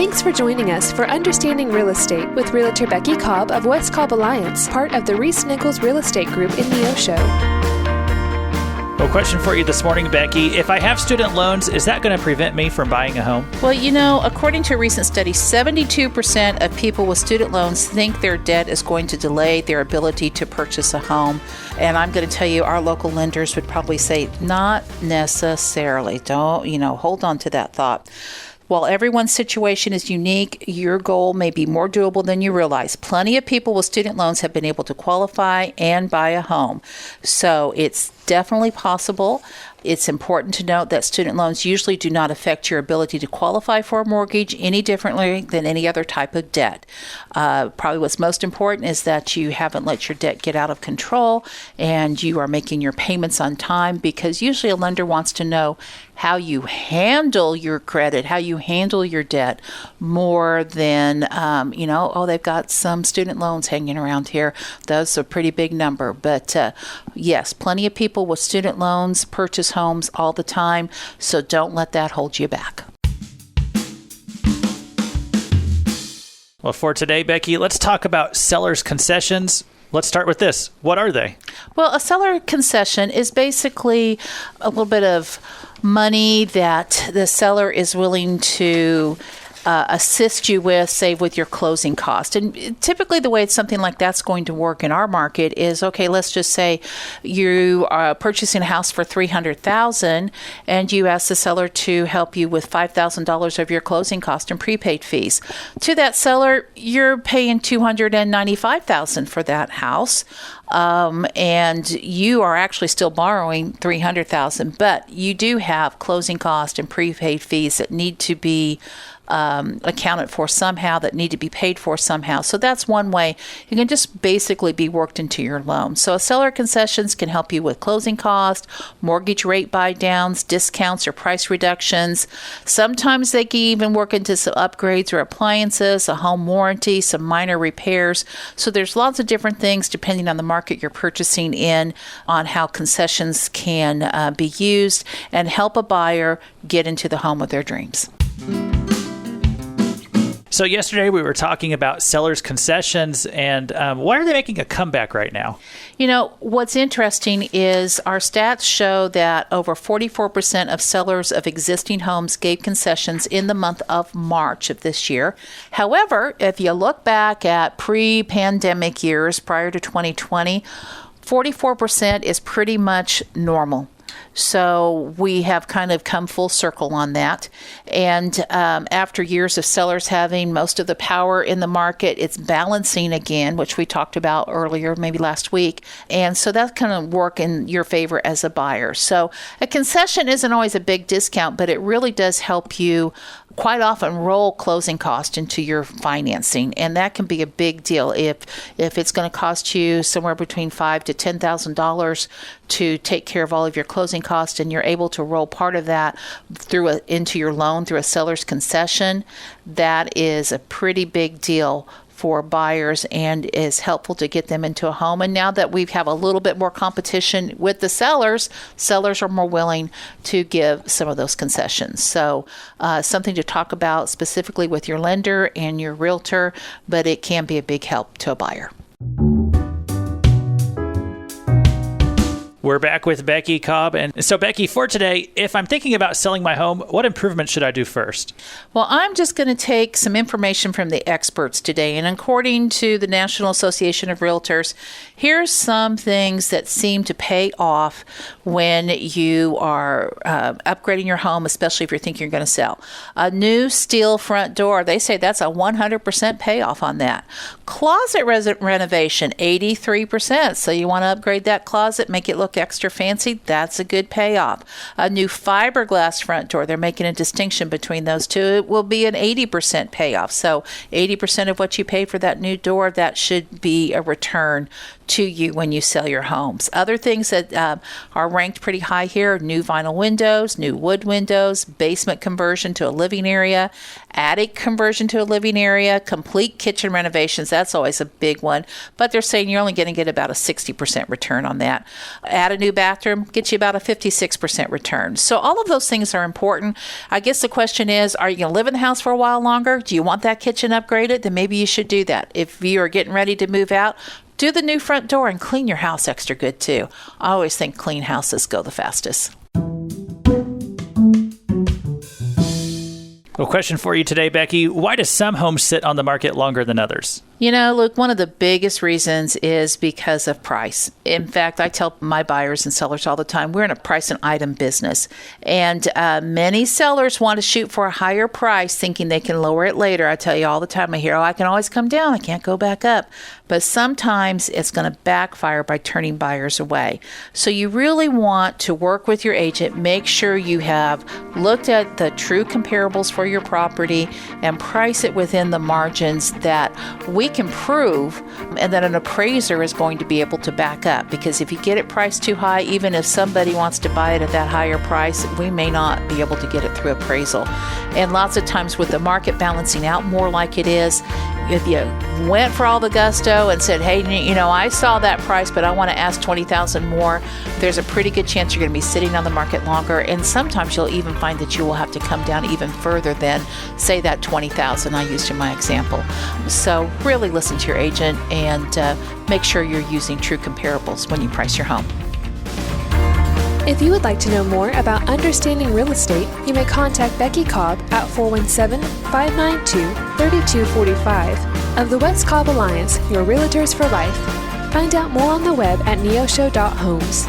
Thanks for joining us for Understanding Real Estate with Realtor Becky Cobb of West Cobb Alliance, part of the ReeceNichols Real Estate Group in Neosho. Well, question for you this morning, Becky. If I have student loans, is that going to prevent me from buying a home? Well, according to a recent study, 72% of people with student loans think their debt is going to delay their ability to purchase a home. And I'm going to tell you, our local lenders would probably say, not necessarily. Don't, hold on to that thought. While everyone's situation is unique, your goal may be more doable than you realize. Plenty of people with student loans have been able to qualify and buy a home. So it's definitely possible. It's important to note that student loans usually do not affect your ability to qualify for a mortgage any differently than any other type of debt. Probably what's most important is that you haven't let your debt get out of control and you are making your payments on time, because usually a lender wants to know how you handle your credit, how you handle your debt, more than, they've got some student loans hanging around here. That's a pretty big number. But yes, plenty of people with student loans purchase homes all the time, so don't let that hold you back. Well, for today, Becky, let's talk about seller's concessions. Let's start with this. What are they? Well, a seller concession is basically a little bit of money that the seller is willing to assist you with, say, with your closing cost. And typically the way something like that's going to work in our market is, okay, let's just say you are purchasing a house for $300,000 and you ask the seller to help you with $5,000 of your closing cost and prepaid fees. To that seller, you're paying $295,000 for that house. And you are actually still borrowing $300,000, but you do have closing cost and prepaid fees that need to be accounted for somehow, that need to be paid for somehow. So that's one way you can just basically be worked into your loan. So a seller concessions can help you with closing cost, mortgage rate buy downs, discounts or price reductions. Sometimes they can even work into some upgrades or appliances, a home warranty, some minor repairs. So there's lots of different things depending on the market you're purchasing in, on how concessions can be used and help a buyer get into the home of their dreams. So yesterday we were talking about seller's concessions, and why are they making a comeback right now? What's interesting is our stats show that over 44% of sellers of existing homes gave concessions in the month of March of this year. However, if you look back at pre-pandemic years prior to 2020, 44% is pretty much normal. So we have kind of come full circle on that. And after years of sellers having most of the power in the market, it's balancing again, which we talked about earlier, maybe last week. And so that's kind of work in your favor as a buyer. So a concession isn't always a big discount, but it really does help you quite often roll closing cost into your financing, and that can be a big deal if it's going to cost you somewhere between $5,000 to $10,000 to take care of all of your closing costs, and you're able to roll part of that into your loan through a seller's concession. That is a pretty big deal for buyers and is helpful to get them into a home. And now that we have a little bit more competition with the sellers are more willing to give some of those concessions. So something to talk about specifically with your lender and your realtor, but it can be a big help to a buyer. We're back with Becky Cobb. And so, Becky, for today, if I'm thinking about selling my home, what improvements should I do first? Well, I'm just going to take some information from the experts today. And according to the National Association of Realtors, here's some things that seem to pay off when you are upgrading your home, especially if you're thinking you're going to sell. A new steel front door, they say that's a 100% payoff on that. Closet renovation, 83%. So you want to upgrade that closet, make it look extra fancy, that's a good payoff. A new fiberglass front door, they're making a distinction between those two. It will be an 80% payoff. So 80% of what you paid for that new door, that should be a return to you when you sell your homes. Other things that are ranked pretty high here: new vinyl windows, new wood windows, basement conversion to a living area, attic conversion to a living area, complete kitchen renovations. That's always a big one. But they're saying you're only going to get about a 60% return on that. Add a new bathroom, gets you about a 56% return. So all of those things are important. I guess the question is, are you going to live in the house for a while longer? Do you want that kitchen upgraded? Then maybe you should do that. If you are getting ready to move out, do the new front door and clean your house extra good too. I always think clean houses go the fastest. Well, question for you today, Becky. Why do some homes sit on the market longer than others? You know, look, one of the biggest reasons is because of price. In fact, I tell my buyers and sellers all the time, we're in a price and item business. And many sellers want to shoot for a higher price thinking they can lower it later. I tell you all the time, I hear, I can always come down. I can't go back up. But sometimes it's going to backfire by turning buyers away. So you really want to work with your agent, make sure you have looked at the true comparables for your property and price it within the margins that we can prove and that an appraiser is going to be able to back up. Because if you get it priced too high, even if somebody wants to buy it at that higher price, we may not be able to get it through appraisal. And lots of times with the market balancing out more like it is, if you went for all the gusto and said, hey, you know, I saw that price, but I want to ask $20,000 more, there's a pretty good chance you're going to be sitting on the market longer. And sometimes you'll even find that you will have to come down even further than, say, that $20,000 I used in my example. So really listen to your agent and make sure you're using true comparables when you price your home. If you would like to know more about understanding real estate, you may contact Becky Cobb at 417-592-3245 of the West Cobb Alliance, your realtors for life. Find out more on the web at neosho.homes.